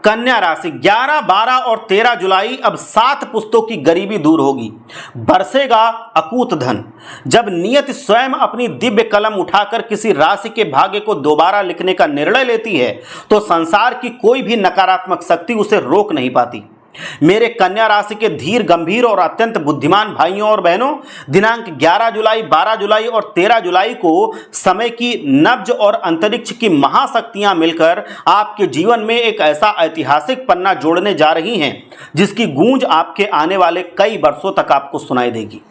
कन्या राशि 11, 12 और 13 जुलाई अब 7 पुश्तों की गरीबी दूर होगी। बरसेगा अकूत धन। जब नियति स्वयं अपनी दिव्य कलम उठाकर किसी राशि के भाग्य को दोबारा लिखने का निर्णय लेती है तो संसार की कोई भी नकारात्मक शक्ति उसे रोक नहीं पाती। मेरे कन्या राशि के धीर, गंभीर और अत्यंत बुद्धिमान भाइयों और बहनों, दिनांक 11 जुलाई, 12 जुलाई और 13 जुलाई को समय की नब्ज और अंतरिक्ष की महाशक्तियां मिलकर आपके जीवन में एक ऐसा ऐतिहासिक पन्ना जोड़ने जा रही हैं जिसकी गूंज आपके आने वाले कई वर्षों तक आपको सुनाई देगी।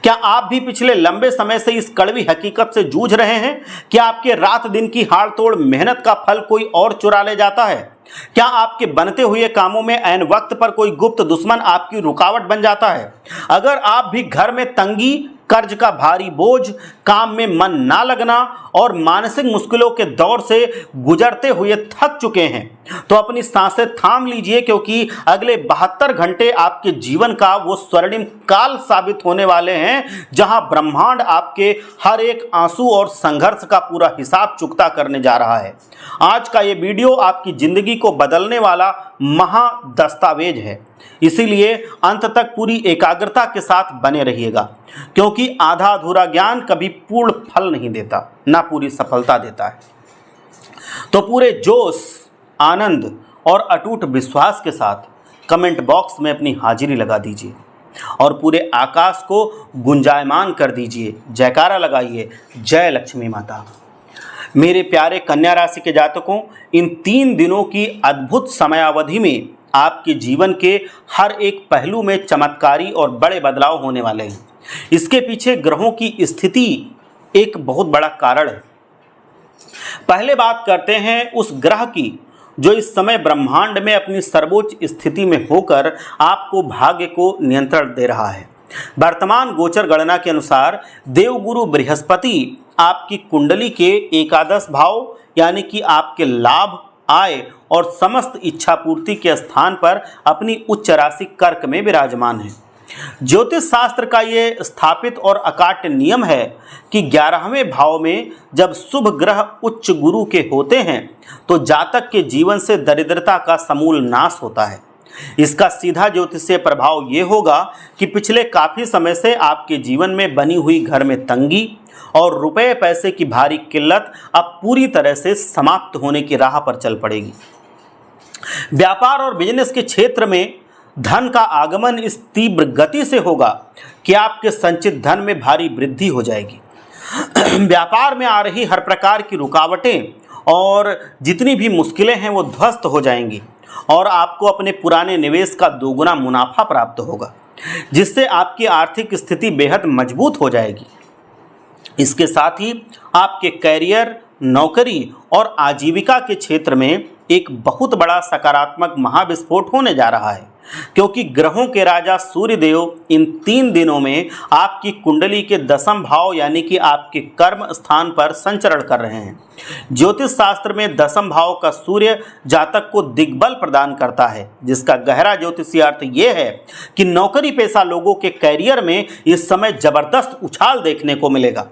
क्या आप भी पिछले लंबे समय से इस कड़वी हकीकत से जूझ रहे हैं कि आपके रात दिन की हाड़ तोड़ मेहनत का फल कोई और चुरा ले जाता है? क्या आपके बनते हुए कामों में ऐन वक्त पर कोई गुप्त दुश्मन आपकी रुकावट बन जाता है? अगर आप भी घर में तंगी, कर्ज का भारी बोझ, काम में मन ना लगना और मानसिक मुश्किलों के दौर से गुजरते हुए थक चुके हैं तो अपनी सांसें थाम लीजिए, क्योंकि अगले 72 घंटे आपके जीवन का वो स्वर्णिम काल साबित होने वाले हैं जहां ब्रह्मांड आपके हर एक आंसू और संघर्ष का पूरा हिसाब चुकता करने जा रहा है। आज का ये वीडियो आपकी जिंदगी को बदलने वाला महा दस्तावेज है, इसीलिए अंत तक पूरी एकाग्रता के साथ बने रहिएगा, क्योंकि आधा अधूरा ज्ञान कभी पूर्ण फल नहीं देता, ना पूरी सफलता देता है। तो पूरे जोश, आनंद और अटूट विश्वास के साथ कमेंट बॉक्स में अपनी हाजिरी लगा दीजिए और पूरे आकाश को गुंजायमान कर दीजिए। जयकारा लगाइए, जय लक्ष्मी माता। मेरे प्यारे कन्या राशि के जातकों, इन 3 दिनों की अद्भुत समयावधि में आपके जीवन के हर एक पहलू में चमत्कारी और बड़े बदलाव होने वाले हैं। इसके पीछे ग्रहों की स्थिति एक बहुत बड़ा कारण है। पहले बात करते हैं उस ग्रह की जो इस समय ब्रह्मांड में अपनी सर्वोच्च स्थिति में होकर आपको भाग्य को नियंत्रण दे रहा है। वर्तमान गोचर गणना के अनुसार देवगुरु बृहस्पति आपकी कुंडली के एकादश भाव यानी कि आपके लाभ, आय और समस्त इच्छा पूर्ति के स्थान पर अपनी उच्च राशि कर्क में विराजमान है। ज्योतिष शास्त्र का ये स्थापित और अकाट्य नियम है कि 11वें भाव में जब शुभ ग्रह उच्च गुरु के होते हैं तो जातक के जीवन से दरिद्रता का समूल नाश होता है। इसका सीधा ज्योतिषीय प्रभाव ये होगा कि पिछले काफ़ी समय से आपके जीवन में बनी हुई घर में तंगी और रुपए पैसे की भारी किल्लत अब पूरी तरह से समाप्त होने की राह पर चल पड़ेगी। व्यापार और बिजनेस के क्षेत्र में धन का आगमन इस तीव्र गति से होगा कि आपके संचित धन में भारी वृद्धि हो जाएगी। व्यापार में आ रही हर प्रकार की रुकावटें और जितनी भी मुश्किलें हैं वो ध्वस्त हो जाएंगी और आपको अपने पुराने निवेश का दोगुना मुनाफा प्राप्त होगा, जिससे आपकी आर्थिक स्थिति बेहद मजबूत हो जाएगी। इसके साथ ही आपके कैरियर, नौकरी और आजीविका के क्षेत्र में एक बहुत बड़ा सकारात्मक महाविस्फोट होने जा रहा है, क्योंकि ग्रहों के राजा सूर्य देव इन 3 दिनों में आपकी कुंडली के 10वें भाव यानी कि आपके कर्म स्थान पर संचरण कर रहे हैं। ज्योतिष शास्त्र में 10वें भाव का सूर्य जातक को दिग्बल प्रदान करता है, जिसका गहरा ज्योतिषीय अर्थ ये है कि नौकरी पेशा लोगों के कैरियर में इस समय जबरदस्त उछाल देखने को मिलेगा।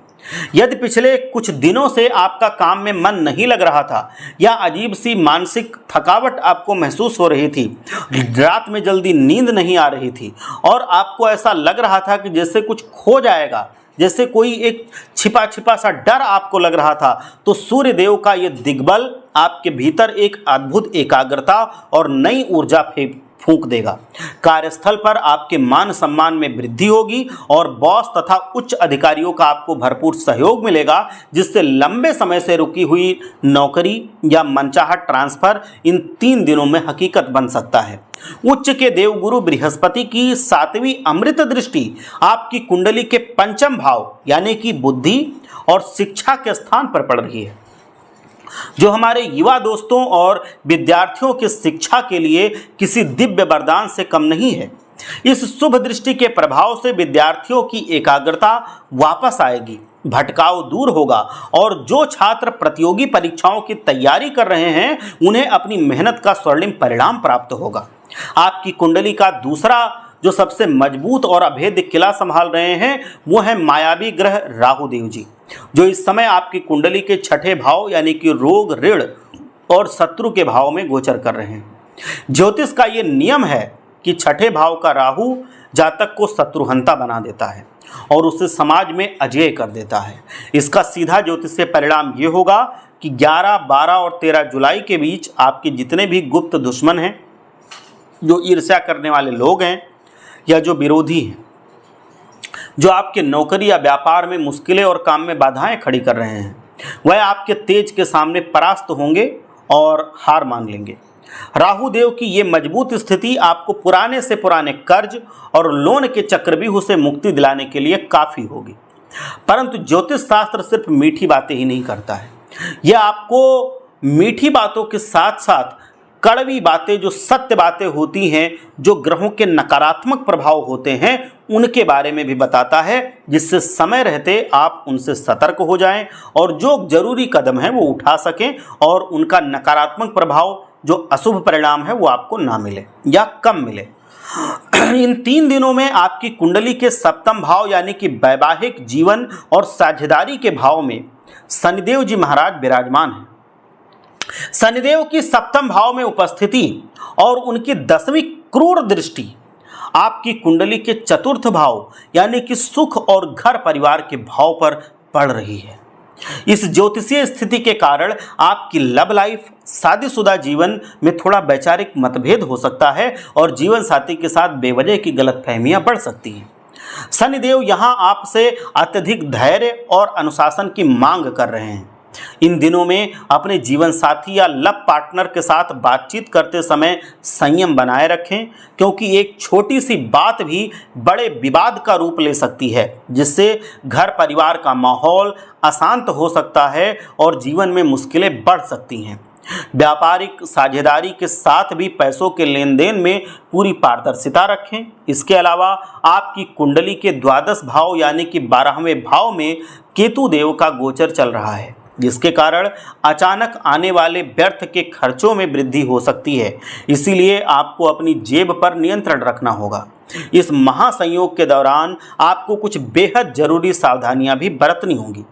यदि पिछले कुछ दिनों से आपका काम में मन नहीं लग रहा था या अजीब सी मानसिक थकावट आपको महसूस हो रही थी, रात में जल्दी नींद नहीं आ रही थी और आपको ऐसा लग रहा था कि जैसे कुछ खो जाएगा, जैसे कोई एक छिपा छिपा सा डर आपको लग रहा था, तो सूर्य देव का ये दिग्बल आपके भीतर एक अद्भुत एकाग्रता और नई ऊर्जा फूंक देगा। कार्यस्थल पर आपके मान सम्मान में वृद्धि होगी और बॉस तथा उच्च अधिकारियों का आपको भरपूर सहयोग मिलेगा, जिससे लंबे समय से रुकी हुई नौकरी या मनचाहा ट्रांसफर इन 3 दिनों में हकीकत बन सकता है। उच्च के देवगुरु बृहस्पति की 7वीं अमृत दृष्टि आपकी कुंडली के 5वें भाव यानी कि बुद्धि और शिक्षा के स्थान पर पड़ रही है, जो हमारे युवा दोस्तों और विद्यार्थियों की शिक्षा के लिए किसी दिव्य वरदान से कम नहीं है। इस शुभ दृष्टि के प्रभाव से विद्यार्थियों की एकाग्रता वापस आएगी, भटकाव दूर होगा और जो छात्र प्रतियोगी परीक्षाओं की तैयारी कर रहे हैं उन्हें अपनी मेहनत का स्वर्णिम परिणाम प्राप्त होगा। आपकी कुंडली का दूसरा जो सबसे मजबूत और अभेद्य किला संभाल रहे हैं वो है मायावी ग्रह राहु देव जी, जो इस समय आपकी कुंडली के 6ठे भाव यानी कि रोग, ऋण और शत्रु के भाव में गोचर कर रहे हैं। ज्योतिष का ये नियम है कि छठे भाव का राहु जातक को शत्रुहंता बना देता है और उसे समाज में अजेय कर देता है। इसका सीधा ज्योतिषीय परिणाम ये होगा कि 11, 12 और 13 जुलाई के बीच आपके जितने भी गुप्त दुश्मन हैं, जो ईर्ष्या करने वाले लोग हैं या जो विरोधी हैं, जो आपके नौकरी या व्यापार में मुश्किलें और काम में बाधाएं खड़ी कर रहे हैं, वह आपके तेज के सामने परास्त होंगे और हार मान लेंगे। राहु देव की ये मजबूत स्थिति आपको पुराने से पुराने कर्ज और लोन के चक्रव्यूह से मुक्ति दिलाने के लिए काफ़ी होगी। परंतु ज्योतिष शास्त्र सिर्फ मीठी बातें ही नहीं करता है, यह आपको मीठी बातों के साथ साथ कड़वी बातें, जो सत्य बातें होती हैं, जो ग्रहों के नकारात्मक प्रभाव होते हैं, उनके बारे में भी बताता है, जिससे समय रहते आप उनसे सतर्क हो जाएं और जो जरूरी कदम है वो उठा सकें और उनका नकारात्मक प्रभाव, जो अशुभ परिणाम है, वो आपको ना मिले या कम मिले। इन 3 दिनों में आपकी कुंडली के सप्तम भाव यानी कि वैवाहिक जीवन और साझेदारी के भाव में शनिदेव जी महाराज विराजमान हैं। शनिदेव की सप्तम भाव में उपस्थिति और उनकी 10वीं क्रूर दृष्टि आपकी कुंडली के चतुर्थ भाव यानी कि सुख और घर परिवार के भाव पर पड़ रही है। इस ज्योतिषीय स्थिति के कारण आपकी लव लाइफ, शादीशुदा जीवन में थोड़ा वैचारिक मतभेद हो सकता है और जीवन साथी के साथ बेवजह की गलतफहमियां बढ़ सकती हैं। शनिदेव यहां आपसे अत्यधिक धैर्य और अनुशासन की मांग कर रहे हैं। इन दिनों में अपने जीवन साथी या लव पार्टनर के साथ बातचीत करते समय संयम बनाए रखें, क्योंकि एक छोटी सी बात भी बड़े विवाद का रूप ले सकती है, जिससे घर परिवार का माहौल अशांत हो सकता है और जीवन में मुश्किलें बढ़ सकती हैं। व्यापारिक साझेदारी के साथ भी पैसों के लेन देन में पूरी पारदर्शिता रखें। इसके अलावा आपकी कुंडली के द्वादश भाव यानी कि 12वें भाव में केतु देव का गोचर चल रहा है, जिसके कारण अचानक आने वाले व्यर्थ के खर्चों में वृद्धि हो सकती है। इसीलिए आपको अपनी जेब पर नियंत्रण रखना होगा। इस महासंयोग के दौरान आपको कुछ बेहद जरूरी सावधानियां भी बरतनी होंगी,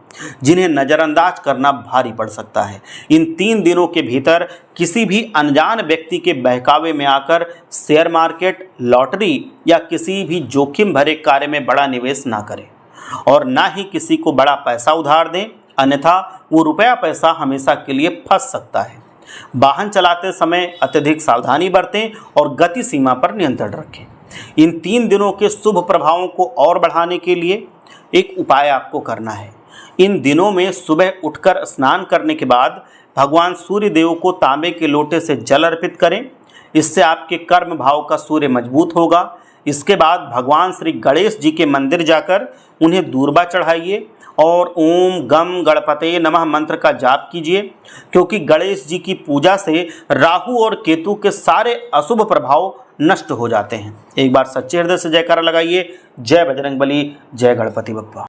जिन्हें नज़रअंदाज करना भारी पड़ सकता है। इन 3 दिनों के भीतर किसी भी अनजान व्यक्ति के बहकावे में आकर शेयर मार्केट, लॉटरी या किसी भी जोखिम भरे कार्य में बड़ा निवेश ना करें और ना ही किसी को बड़ा पैसा उधार दें, अन्यथा वो रुपया पैसा हमेशा के लिए फंस सकता है। वाहन चलाते समय अत्यधिक सावधानी बरतें और गति सीमा पर नियंत्रण रखें। इन 3 दिनों के शुभ प्रभावों को और बढ़ाने के लिए एक उपाय आपको करना है। इन दिनों में सुबह उठकर स्नान करने के बाद भगवान सूर्य देव को तांबे के लोटे से जल अर्पित करें। इससे आपके कर्म भाव का सूर्य मजबूत होगा। इसके बाद भगवान श्री गणेश जी के मंदिर जाकर उन्हें दूर्वा चढ़ाइए और ओम गम गणपते नमः मंत्र का जाप कीजिए, क्योंकि गणेश जी की पूजा से राहु और केतु के सारे अशुभ प्रभाव नष्ट हो जाते हैं। एक बार सच्चे हृदय से जयकारा लगाइए। जय बजरंगबली, जय गणपति बप्पा।